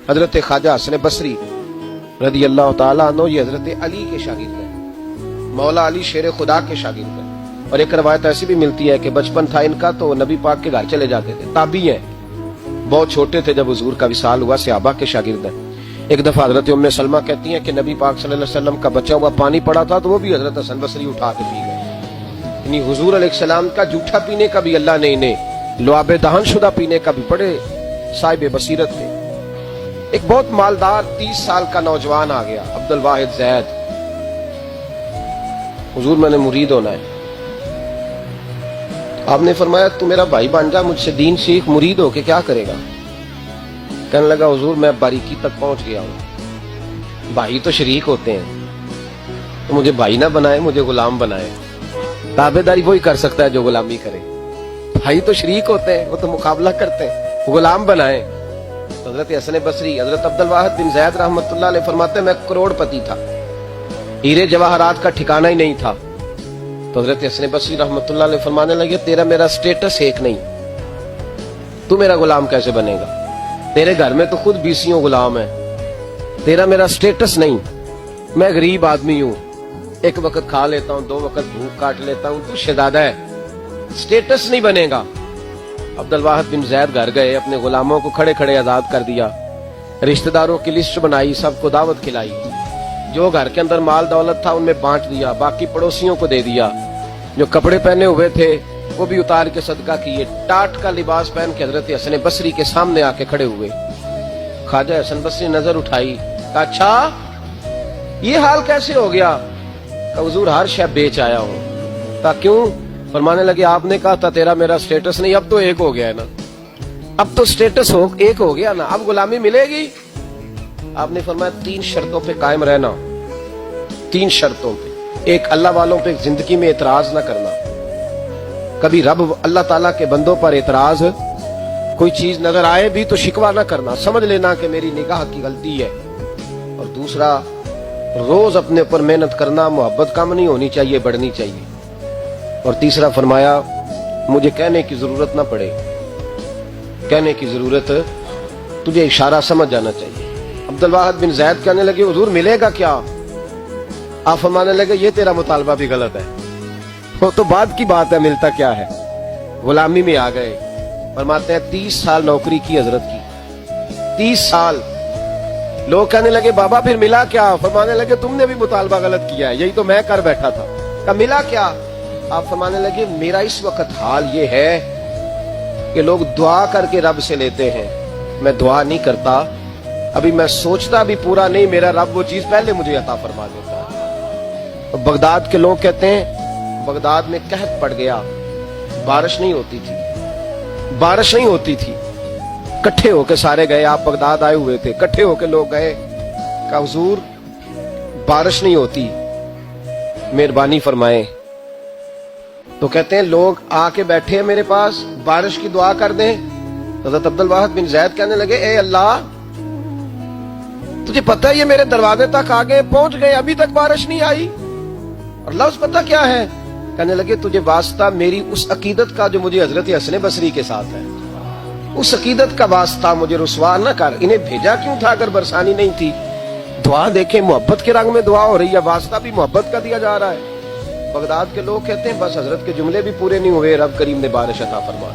حضرت خواجہ حسن بصری رضی اللہ تعالیٰ عنہ یہ حضرت علی کے شاگرد ہیں، مولا علی شیر خدا کے شاگرد ہیں. اور ایک روایت ایسی بھی ملتی ہے کہ بچپن تھا ان کا تو نبی پاک کے گھر چلے جاتے تھے. تابعی ہیں، بہت چھوٹے تھے جب حضور کا وصال ہوا. صحابہ کے شاگرد ہیں. ایک دفعہ حضرت ام سلمہ کہتی ہیں کہ نبی پاک صلی اللہ علیہ وسلم کا بچا ہوا پانی پڑا تھا تو وہ بھی حضرت حسن بصری اٹھا کے پی گئے. یعنی حضور علیہ السلام کا جھوٹا پینے کا بھی اللہ نے انہیں لعاب دہن شدہ پینے کا بھی بڑے صاحب بصیرت تھے. ایک بہت مالدار 30 سال کا نوجوان آ گیا، عبد الواحد زید. حضور میں نے مرید ہونا ہے. آپ نے فرمایا تو میرا بھائی بن جا، مجھ سے دین سیکھ، مرید ہو کے کیا کرے گا؟ کہنے لگا حضور میں باریکی تک پہنچ گیا ہوں، بھائی تو شریک ہوتے ہیں، تو مجھے بھائی نہ بنائے، مجھے غلام بنائے. تابعداری وہی کر سکتا ہے جو غلامی کرے. بھائی تو شریک ہوتے ہیں، وہ تو مقابلہ کرتے ہیں، غلام بنائے. حضرت حسن بصری، حضرت عبد الواحد بن زید رحمۃ اللہ علیہ فرماتے ہیں میں کروڑ پتی تھا، ہیرے جواہرات کا ٹھکانہ ہی نہیں تھا. تو حضرت حسن بصری رحمۃ اللہ علیہ فرمانے لگے تیرا میرا سٹیٹس ایک نہیں، تو میرا غلام کیسے بنے گا؟ تیرے گھر میں تو خود 20 غلام ہیں، تیرا میرا سٹیٹس نہیں. میں غریب آدمی ہوں، ایک وقت کھا لیتا ہوں، 2 وقت بھوک کاٹ لیتا ہوں، تو شہزادہ ہے، سٹیٹس نہیں بنے گا. عبد الواحد بن زید گھر گئے، اپنے غلاموں کو کھڑے کھڑے آزاد کر دیا، رشتہ داروں کی لسٹ بنائی، سب کو دعوت کھلائی، جو گھر کے اندر مال دولت تھا ان میں بانٹ دیا، باقی پڑوسیوں کو دے دیا. جو کپڑے پہنے ہوئے تھے وہ بھی اتار کے صدقہ کیے. ٹاٹ کا لباس پہن کے حضرت حسن بصری کے سامنے آ کے کھڑے ہوئے. خواجہ حسن بصری نظر اٹھائی، کہا اچھا یہ حال کیسے ہو گیا؟ کہا حضور ہر شے بیچ آیا ہوں. کہا کیوں؟ فرمانے لگے آپ نے کہا تھا تیرا میرا سٹیٹس نہیں، اب تو ایک ہو گیا ہے نا، اب تو سٹیٹس ایک ہو گیا نا، اب غلامی ملے گی. آپ نے فرمایا 3 شرطوں پہ قائم رہنا، 3 شرطوں پہ. ایک، اللہ والوں پہ زندگی میں اعتراض نہ کرنا. کبھی رب اللہ تعالیٰ کے بندوں پر اعتراض، کوئی چیز نظر آئے بھی تو شکوہ نہ کرنا، سمجھ لینا کہ میری نگاہ کی غلطی ہے. اور دوسرا، روز اپنے اوپر محنت کرنا، محبت کم نہیں ہونی چاہیے، بڑھنی چاہیے. اور تیسرا فرمایا مجھے کہنے کی ضرورت نہ پڑے، کہنے کی ضرورت، تجھے اشارہ سمجھ جانا چاہیے. عبد الواحد بن زید کہنے لگے حضور ملے گا کیا؟ آپ فرمانے لگے یہ تیرا مطالبہ بھی غلط ہے، وہ تو بعد کی بات ہے، ملتا کیا ہے. غلامی میں آ گئے. فرماتے ہیں 30 سال نوکری کی حضرت کی، 30 سال. لوگ کہنے لگے بابا پھر ملا کیا؟ فرمانے لگے تم نے بھی مطالبہ غلط کیا ہے، یہی تو میں کر بیٹھا تھا. کہا ملا کیا؟ آپ فرمانے لگے میرا اس وقت حال یہ ہے کہ لوگ دعا کر کے رب سے لیتے ہیں، میں دعا نہیں کرتا، ابھی میں سوچتا بھی پورا نہیں، میرا رب وہ چیز پہلے مجھے عطا فرما دیتا ہے. بغداد کے لوگ کہتے ہیں بغداد میں قحط پڑ گیا، بارش نہیں ہوتی تھی، بارش نہیں ہوتی تھی. کٹھے ہو کے سارے گئے، آپ بغداد آئے ہوئے تھے، کٹھے ہو کے لوگ گئے. کہا حضور بارش نہیں ہوتی، مہربانی فرمائیں. تو کہتے ہیں لوگ آ کے بیٹھے ہیں میرے پاس، بارش کی دعا کر دیں. حضرت عبد الواحد بن زید کہنے لگے اے اللہ تجھے پتہ ہے یہ میرے دروازے تک آگے پہنچ گئے، ابھی تک بارش نہیں آئی، اور لفظ پتہ کیا ہے؟ کہنے لگے تجھے واسطہ میری اس عقیدت کا جو مجھے حضرت حسن بصری کے ساتھ ہے، اس عقیدت کا واسطہ، مجھے رسوا نہ کر. انہیں بھیجا کیوں تھا اگر برسانی نہیں تھی؟ دعا دیکھیں، محبت کے رنگ میں دعا ہو رہی ہے، واسطہ بھی محبت کا دیا جا رہا ہے. بغداد کے لوگ کہتے ہیں بس حضرت کے جملے بھی پورے نہیں ہوئے، رب کریم نے بارش عطا فرما.